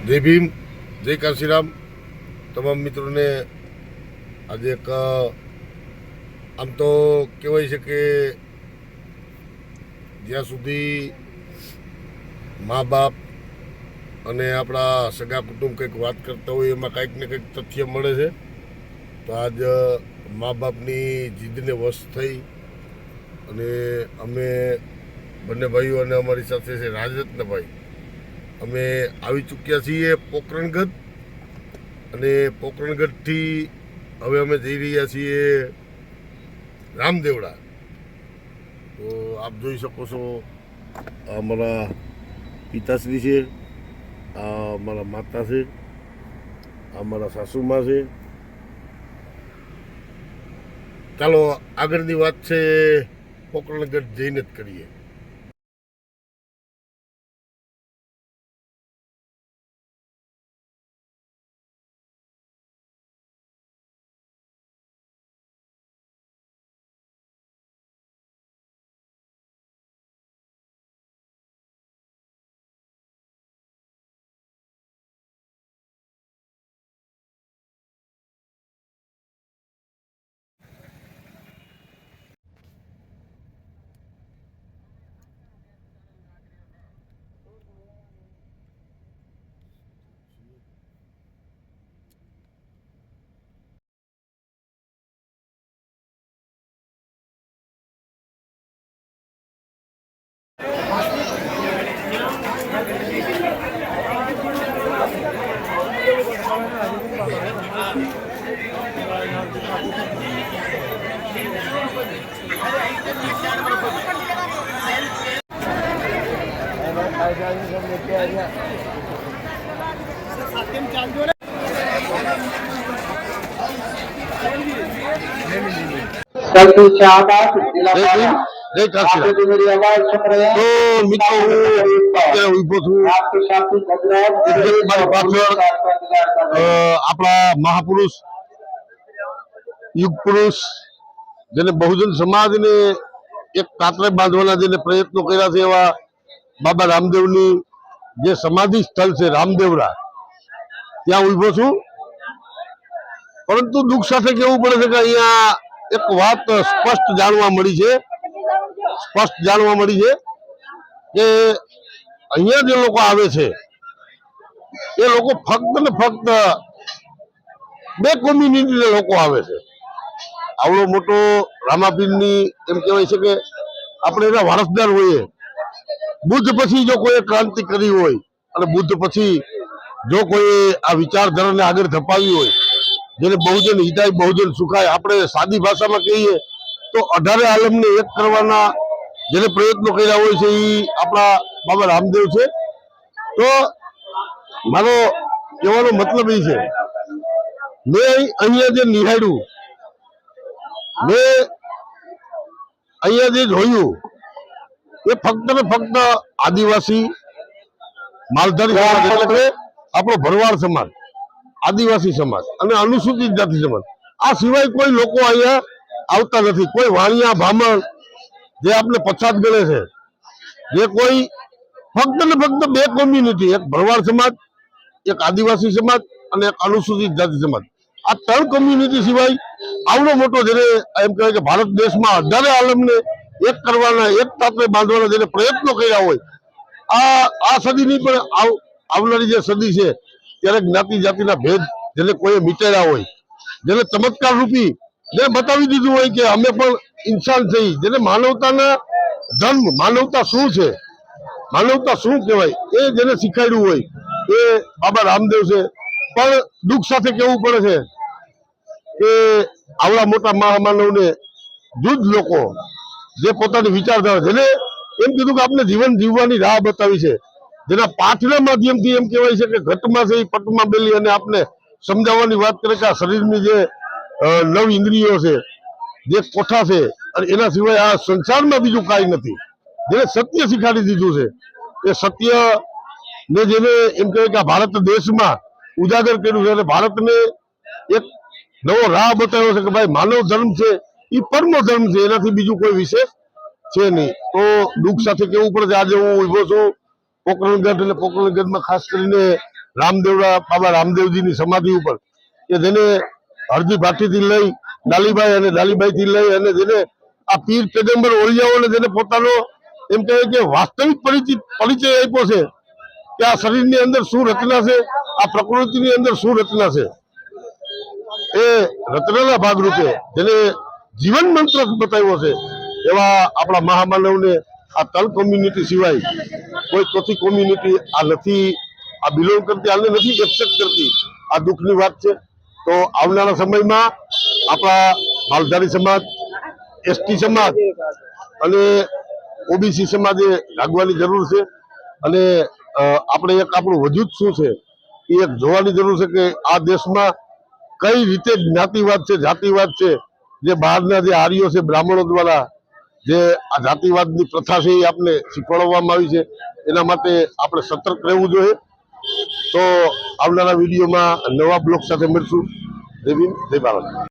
જય ભીમ, જય કાશીરામ તમામ મિત્રોને. આજે એક આમ તો કહેવાય છે કે જ્યાં સુધી મા બાપ અને આપણા સગા કુટુંબ કંઈક વાત કરતા હોય એમાં કંઈક ને કંઈક તથ્ય મળે છે. તો આજ મા બાપની જીદને વશ થઈ અને અમે બંને ભાઈઓ અને અમારી સાથે છે રાજરત્નભાઈ, અમે આવી ચૂક્યા છીએ પોકરણગઢ. અને પોકરણગઢથી હવે અમે જઈ રહ્યા છીએ રામદેવડા. તો આપ જોઈ શકો છો, આ અમારા પિતાશ્રી છે, આ અમારા માતા છે, આ અમારા સાસુમાં છે. ચાલો આગળની વાત છે પોકરણગઢ જઈને જ કરીએ. આપણા મહાપુરુષ યુગ પુરુષ જેને બહુજન સમાજને એક કાતરે બાંધવાના જેને પ્રયત્નો કર્યા છે એવા બાબા રામદેવની જે સમાધિ સ્થળ છે રામદેવડા, ત્યાં ઉભો છું. પરંતુ દુઃખ સાથે કહેવું પડે છે કે અહીંયા એક વાત સ્પષ્ટ જાણવા મળી છે કે અહીંયા જે લોકો આવે છે એ લોકો ફક્ત ને ફક્ત બે કોમ્યુનિટીના લોકો આવે છે. આવડો મોટો રામાપીરની એમ કહેવાય છે કે આપણે એના વારસદાર હોઈએ. બુદ્ધ પછી જો કોઈ ક્રાંતિ કરી હોય અને બુદ્ધ પછી જો કોઈ આ વિચારધારાને આગળ ધપાવી હોય, જેને બહુજન હિતાય બહુજન સુખાય, આપણે સાદી ભાષામાં કહીએ તો 18 આલમને એક કરવાના જેને પ્રયત્નો કર્યા હોય છે એ આપણા બાબા રામદેવ છે. તો મારો કહેવાનો મતલબ એ છે, મેં અહીંયા જે નિહાળ્યું, મેં અહીંયા જે જોયું એ ફક્ત ને ફક્ત આદિવાસી માલધારી સમાજ એટલે આપણો ભરવાડ સમાજ, આદિવાસી સમાજ અને અનુસૂચિત જાતિ સમાજ, આ સિવાય કોઈ લોકો અહીંયા આવતા નથી. કોઈ વાણિયા બ્રાહ્મણ જે આપણે પછાત ગણે છે, જે કોઈ ફક્ત ને ફક્ત બે કોમ્યુનિટી, એક ભરવાડ સમાજ, એક આદિવાસી સમાજ અને એક અનુસૂચિત જાતિ સમાજ, આ 3 કોમ્યુનિટી સિવાય આવડો મોટો જેને એમ કહેવાય કે ભારત દેશમાં 18 આલમને એક કરવાના, એક તાપે બાંધવાના જેને પ્રયત્નો કર્યા હોય, આ સદીની પણ આવનારી જે સદી છે ત્યારે જ્ઞાતિ જાતિના ભેદ જેને કોઈ મિટાડ્યા હોય, જેને ચમત્કાર રૂપી જેને બતાવી દીધું હોય કે અમે પણ ઇન્સાન થઈ, જેને માનવતાના ધર્મ, માનવતા શું છે, માનવતા શું કહેવાય એ જેને શીખવાડ્યું હોય એ બાબા રામદેવ છે. પણ દુઃખ સાથે કહેવું પડે છે કે આવડા મોટા મહામાનવને જુદ લોકો જે પોતાની વિચારધારા, જેને એમ કીધું કે આપણે જીવન જીવવાની રાહ બતાવી છે, જેના પાઠના માધ્યમથી એમ કહેવાય છે કે ઘટમાં છે એ પટમાં બેલી અને આપણે સમજાવવાની વાત કરે કે આ શરીરની જે 9 ઇન્દ્રિયો છે, જે કોઠા છે, અને એના સિવાય આ સંસારમાં બીજું કાંઈ નથી. જેને સત્ય શીખાડી દીધું છે એ સત્ય ને જેને એમ કહેવાય કે ભારત દેશમાં ઉજાગર કર્યું છે અને ભારતને એક નવો રાહ બતાવ્યો છે કે ભાઈ માનવ ધર્મ છે એ પરમો ધર્મ છે, એનાથી બીજું કોઈ વિશેષ છે નહીં. તો દુઃખ સાથે કેવું પડે છે, આજે હું ઉભો છું પોકરણગઢ, એટલે પોકરણગઢમાં ખાસ કરીને બાબા રામદેવજીની સમાધિ ઉપર કે જેને હરજી ભાટીથી લઈ ડાલીભાઈ અને ડાલીભાઈથી લઈ અને જેને આ પીર પેગમ્બર ઓલિયાઓને જેને પોતાનો એમ કહે કે વાસ્તવિક પરિચય આપ્યો છે કે આ શરીરની અંદર શું રચના છે, આ પ્રકૃતિની અંદર શું રચના છે, એ રચનાના ભાગરૂપે જેને જીવન મંત્ર બતાવ્યો છે એવા આપણા મહામાનવને આ તલ કોમ્યુનિટી સિવાય કોઈ ચોથી કોમ્યુનિટી આ નથી, આ બિલોંગ કરતી, આને નથી એક્સેપ્ટ કરતી. આ દુઃખની વાત છે. તો આવનારા સમયમાં આપણા માલધારી સમાજ, એસટી સમાજ અને ઓબીસી સમાજે જાગવાની જરૂર છે અને આપણે એક આપણું વજૂદ શું છે એ એક જોવાની જરૂર છે કે આ દેશમાં કઈ રીતે જ્ઞાતિવાદ છે, જાતિવાદ છે, જે બહારના જે આર્યો છે, બ્રાહ્મણો દ્વારા જે આ જાતિવાદની પ્રથા છે એ આપણે શીખવાડવામાં આવી છે. એના માટે આપણે સતર્ક રહેવું જોઈએ. તો આવનારા વિડીયોમાં નવા બ્લોગ સાથે મળશું. જય ભીમ, જય ભારત.